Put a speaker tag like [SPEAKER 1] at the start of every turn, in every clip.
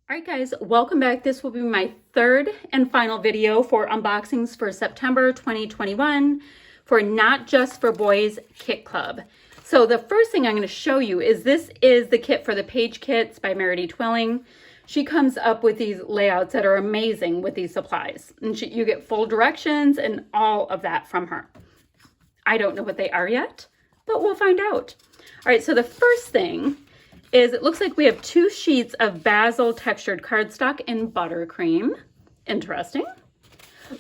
[SPEAKER 1] All right, guys, welcome back. This will be my third and final video for unboxings for September 2021 for Not Just for Boys Kit Club. So the first thing I'm going to show you is this is the kit for the page kits by Meridy Twilling. She comes up with these layouts that are amazing with these supplies. And you get full directions and all of that from her. I don't know what they are yet, but we'll find out. All right, so the first thing is it looks like we have 2 sheets of basil textured cardstock in buttercream. Interesting.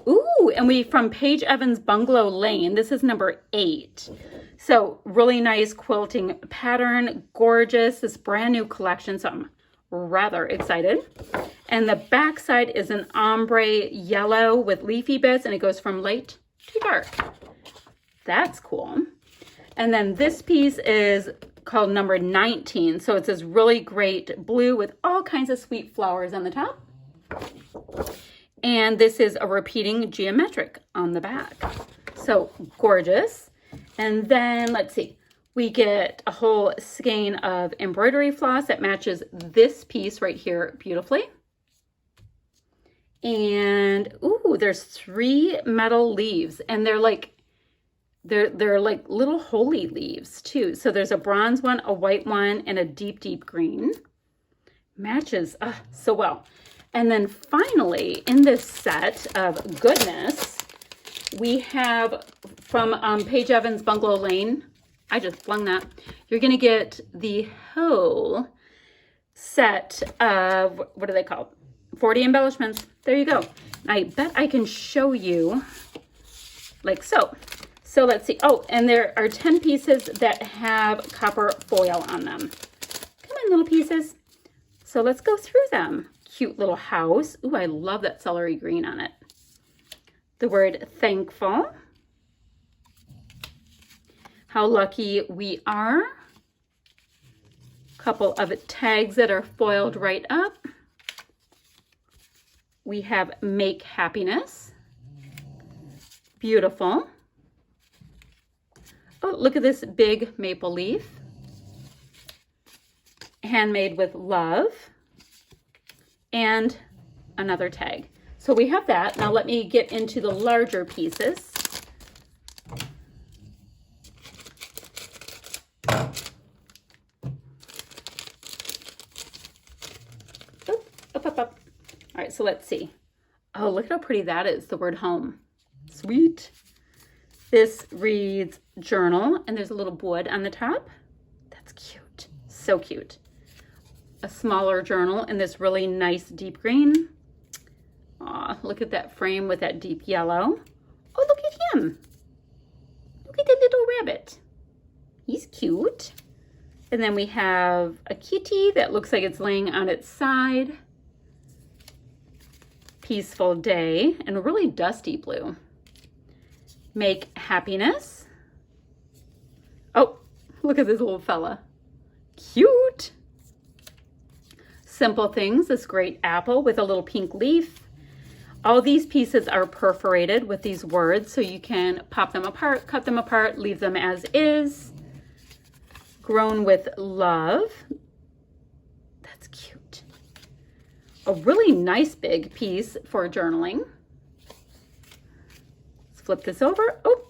[SPEAKER 1] Ooh, and we from Paige Evans Bungalow Lane. This is number 8. So really nice quilting pattern, gorgeous, this brand new collection. So I'm rather excited. And the back side is an ombre yellow with leafy bits, and it goes from light to dark. That's cool. And then this piece is called number 19. So it's this really great blue with all kinds of sweet flowers on the top. And this is a repeating geometric on the back. So gorgeous. And then let's see, we get a whole skein of embroidery floss that matches this piece right here beautifully. And ooh, there's 3 metal leaves, and they're like little holy leaves too. So there's a bronze one, a white one, and a deep, deep green. Matches so well. And then finally, in this set of goodness, we have from Paige Evans Bungalow Lane. I just flung that. You're going to get the whole set of, what are they called? 40 embellishments. There you go. I bet I can show you like so. So let's see. Oh, and there are 10 pieces that have copper foil on them. Come on, little pieces. So let's go through them. Cute little house. Ooh, I love that celery green on it. The word thankful. How lucky we are. Couple of tags that are foiled right up. We have make happiness. Beautiful. Oh, look at this big maple leaf. Handmade with love. And another tag. So we have that. Now let me get into the larger pieces. Oh, up. All right, so let's see. Oh, look at how pretty that is, the word home. Sweet. This reads journal, and there's a little wood on the top. That's cute. So cute. A smaller journal in this really nice deep green. Aw, look at that frame with that deep yellow. Oh, look at him. Look at the little rabbit. He's cute. And then we have a kitty that looks like it's laying on its side. Peaceful day, and a really dusty blue. Make happiness. Oh, look at this little fella. Cute. Simple things, this great apple with a little pink leaf. All these pieces are perforated with these words, so you can pop them apart, cut them apart, leave them as is. Grown with love. That's cute. A really nice big piece for journaling. Flip this over. Oh,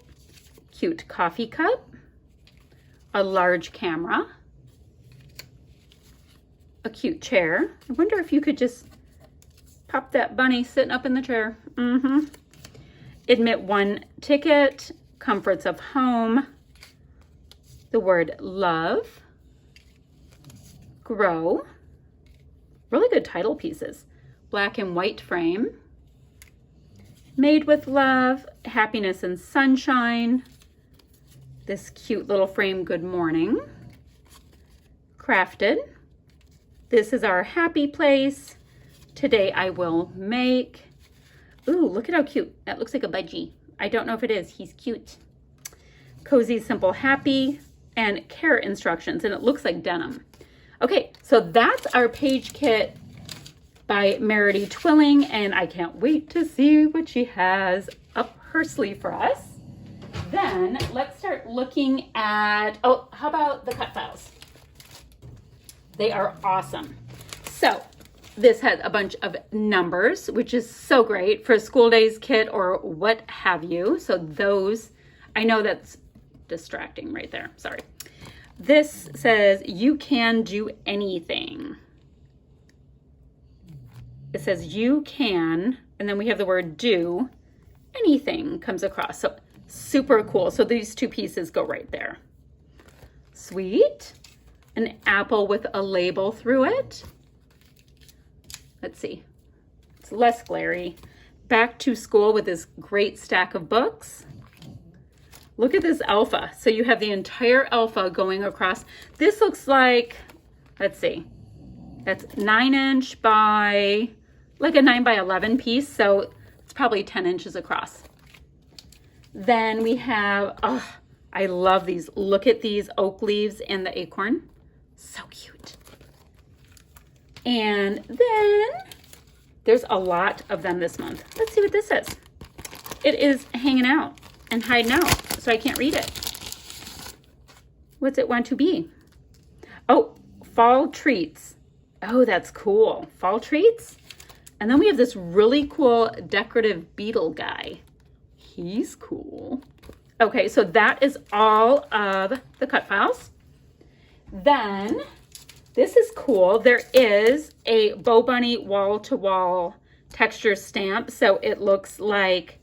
[SPEAKER 1] cute coffee cup. A large camera. A cute chair. I wonder if you could just pop that bunny sitting up in the chair. Admit 1 ticket. Comforts of home. The word love. Grow. Really good title pieces. Black and white frame. Made with love, happiness and sunshine. This cute little frame, good morning. Crafted. This is our happy place. Today I will make. Ooh, look at how cute. That looks like a budgie. I don't know if it is. He's cute. Cozy, simple, happy, and care instructions. And it looks like denim. Okay, so that's our page kit by Meridy Twilling, and I can't wait to see what she has up her sleeve for us. Then let's start looking at, oh, how about the cut files? They are awesome. So this has a bunch of numbers, which is so great for a school days kit or what have you. So those, I know that's distracting right there. Sorry. This says you can do anything. It says you can, and then we have the word do anything comes across. So super cool. So these two pieces go right there. Sweet. An apple with a label through it. Let's see. It's less glary. Back to school with this great stack of books. Look at this alpha. So you have the entire alpha going across. This looks like, let's see, that's 9" by, like a 9 by 11 piece. So it's probably 10 inches across. Then we have, oh, I love these. Look at these oak leaves and the acorn. So cute. And then there's a lot of them this month. Let's see what this is. It is hanging out and hiding out, so I can't read it. What's it want to be? Oh, fall treats. Oh, that's cool. Fall treats. And then we have this really cool decorative beetle guy. He's cool. Okay, so that is all of the cut files. Then, this is cool. There is a Bow Bunny wall-to-wall texture stamp. So it looks like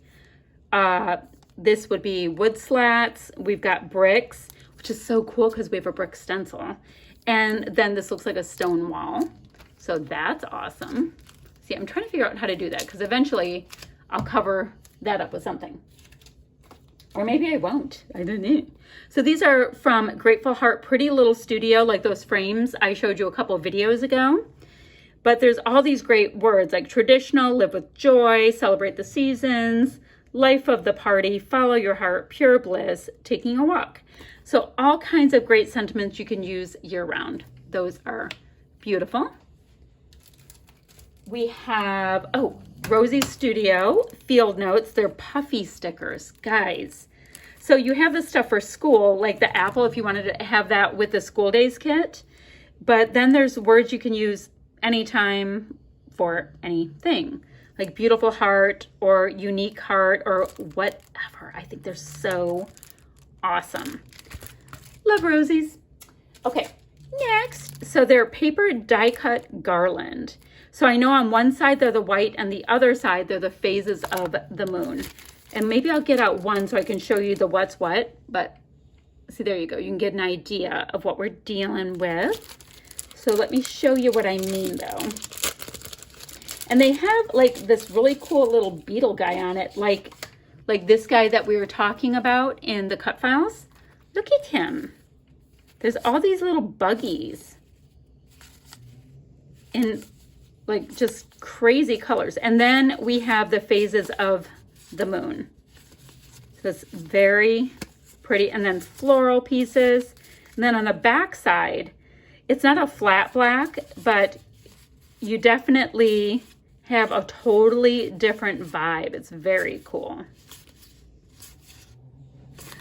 [SPEAKER 1] this would be wood slats. We've got bricks, which is so cool because we have a brick stencil. And then this looks like a stone wall. So that's awesome. See, I'm trying to figure out how to do that because eventually I'll cover that up with something. Or maybe I won't. I don't know. So these are from Grateful Heart Pretty Little Studio, like those frames I showed you a couple of videos ago. But there's all these great words like traditional, live with joy, celebrate the seasons, life of the party, follow your heart, pure bliss, taking a walk. So all kinds of great sentiments you can use year round. Those are beautiful. We have, oh, Rosie's Studio field notes. They're puffy stickers, guys. So you have this stuff for school, like the apple, if you wanted to have that with the school days kit. But then there's words you can use anytime for anything, like beautiful heart or unique heart or whatever. I think they're so awesome. Love Rosie's. Okay, next. So they're paper die cut garland. So I know on one side they're the white and the other side they're the phases of the moon. And maybe I'll get out one so I can show you the what's what, but see, there you go. You can get an idea of what we're dealing with. So let me show you what I mean though. And they have like this really cool little beetle guy on it, like this guy that we were talking about in the cut files. Look at him. There's all these little buggies in like just crazy colors. And then we have the phases of the moon. So it's very pretty. And then floral pieces. And then on the back side, it's not a flat black, but you definitely have a totally different vibe. It's very cool.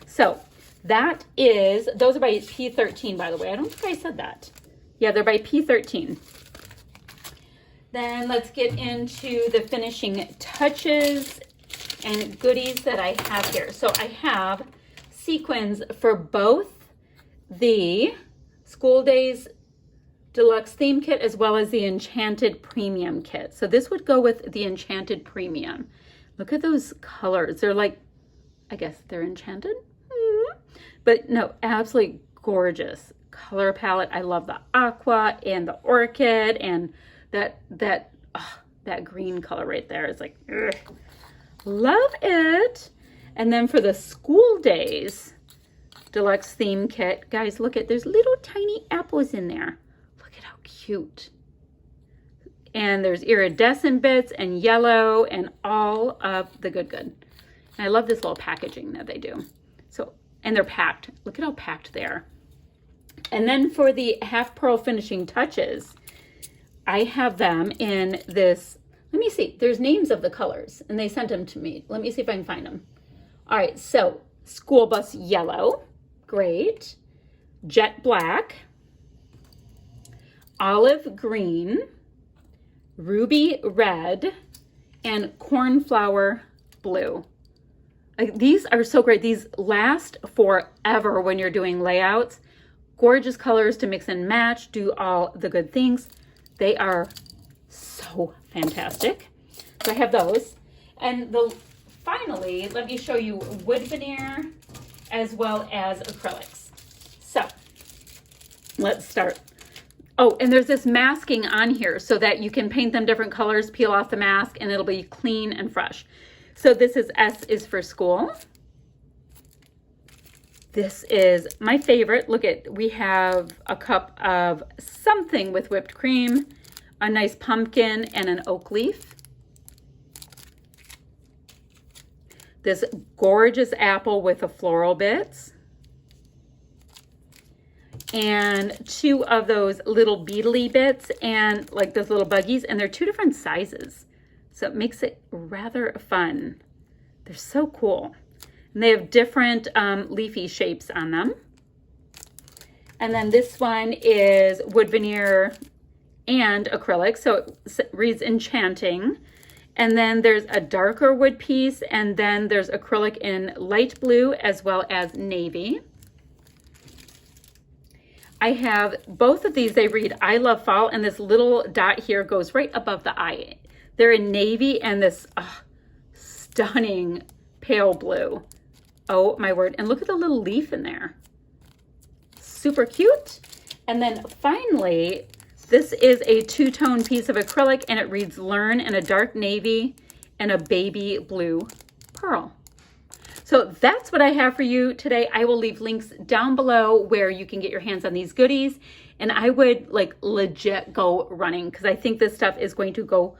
[SPEAKER 1] So that is, those are by P13, by the way. I don't think I said that. Yeah, they're by P13. Then let's get into the finishing touches and goodies that I have here. So I have sequins for both the School Days Deluxe Theme Kit as well as the Enchanted Premium Kit. So this would go with the Enchanted Premium. Look at those colors. They're like, I guess they're enchanted. But no, absolutely gorgeous color palette. I love the aqua and the orchid and that green color right there is like, ugh. Love it. And then for the School Days Deluxe Theme Kit, guys, look at, there's little tiny apples in there. Look at how cute. And there's iridescent bits and yellow and all of the good. And I love this little packaging that they do. So, and they're packed. Look at how packed they are. And then for the half pearl finishing touches, I have them in this, let me see, there's names of the colors and they sent them to me. Let me see if I can find them. All right, so school bus yellow, great. Jet black, olive green, ruby red, and cornflower blue. These are so great. These last forever when you're doing layouts. Gorgeous colors to mix and match, do all the good things. They are so fantastic. So I have those. And finally, let me show you wood veneer as well as acrylics. So let's start. Oh, and there's this masking on here so that you can paint them different colors, peel off the mask, and it'll be clean and fresh. So this is S is for school. This is my favorite. Look at, we have a cup of something with whipped cream, a nice pumpkin, and an oak leaf. This gorgeous apple with the floral bits. And 2 of those little beetly bits and like those little buggies, and they're 2 different sizes. So it makes it rather fun. They're so cool. And they have different leafy shapes on them. And then this one is wood veneer and acrylic, so it reads enchanting. And then there's a darker wood piece, and then there's acrylic in light blue as well as navy. I have both of these, they read I love fall, and this little dot here goes right above the I. They're in navy and this stunning pale blue. Oh my word, and look at the little leaf in there. Super cute. And then finally, this is a 2-tone piece of acrylic, and it reads learn in a dark navy and a baby blue pearl. So that's what I have for you today. I will leave links down below where you can get your hands on these goodies. And I would like legit go running because I think this stuff is going to go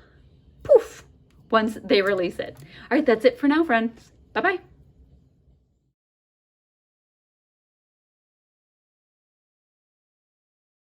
[SPEAKER 1] poof once they release it. All right, that's it for now, friends. Bye-bye.